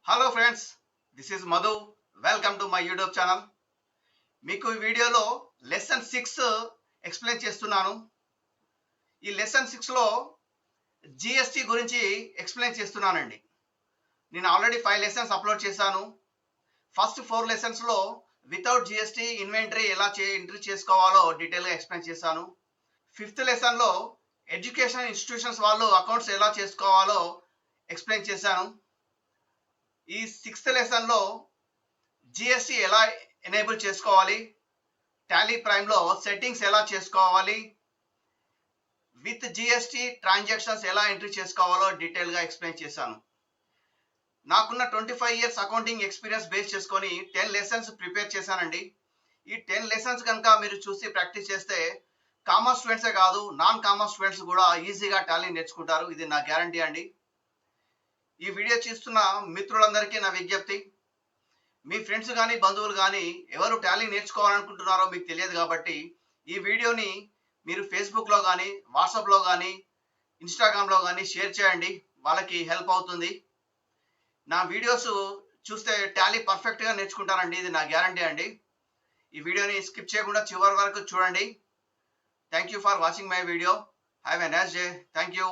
Hello friends, this is Madhu. Welcome to my YouTube channel. మీకు ఈ వీడియోలో లెసన్ 6 ఎక్స్ప్లెయిన్ చేస్తున్నాను. ఈ లెసన్ 6లో జిఎస్టి గురించి ఎక్స్ప్లెయిన్ చేస్తున్నానండి. నేను ఆల్రెడీ 5 లెసన్స్ అప్లోడ్ చేశాను. ఫస్ట్ 4 లెసన్స్లో వితౌట్ జిఎస్టి ఇన్వెంటరీ ఎలా ఎంట్రీ చేసుకోవాలో డీటెయిల్గా ఎక్స్ప్లెయిన్ చేశాను. ఫిఫ్త్ లెసన్లో ఎడ్యుకేషన్ ఇన్స్టిట్యూషన్స్ వాళ్ళు అకౌంట్స్ ఎలా చేసుకోవాలో ఎక్స్ప్లెయిన్ చేశాను. ఈ 6th లెసన్లో జిఎస్టి ఎలా ఎనేబుల్ చేసుకోవాలి, టాలీ ప్రైమ్లో సెట్టింగ్స్ ఎలా చేసుకోవాలి, విత్ జిఎస్టి ట్రాన్సాక్షన్స్ ఎలా ఎంట్రీ చేసుకోవాలో డీటెయిల్గా ఎక్స్ప్లెయిన్ చేశాను. నాకున్న 25 ఇయర్స్ అకౌంటింగ్ ఎక్స్పీరియన్స్ బేస్ చేసుకొని 10 లెసన్స్ ప్రిపేర్ చేశానండి. ఈ 10 లెసన్స్ కనుక మీరు చూసి ప్రాక్టీస్ చేస్తే కామర్స్ స్టూడెంట్సే కాదు, నాన్ కామర్స్ స్టూడెంట్స్ కూడా ఈజీగా టాలీ నేర్చుకుంటారు. ఇది నా గ్యారంటీ అండి. ఈ వీడియో చూస్తున్న మిత్రులందరికీ నా విజ్ఞప్తి, మీ ఫ్రెండ్స్ కానీ బంధువులు కానీ ఎవరు టాలీ నేర్చుకోవాలనుకుంటున్నారో మీకు తెలియదు కాబట్టి ఈ వీడియోని మీరు ఫేస్బుక్లో కానీ వాట్సాప్లో కానీ ఇన్స్టాగ్రామ్లో కానీ షేర్ చేయండి. వాళ్ళకి హెల్ప్ అవుతుంది. నా వీడియోస్ చూస్తే టాలీ పర్ఫెక్ట్గా నేర్చుకుంటారండి. ఇది నా గ్యారంటీ అండి. ఈ వీడియోని స్కిప్ చేయకుండా చివరి వరకు చూడండి. Thank you for watching my video. Have a nice day. Thank you.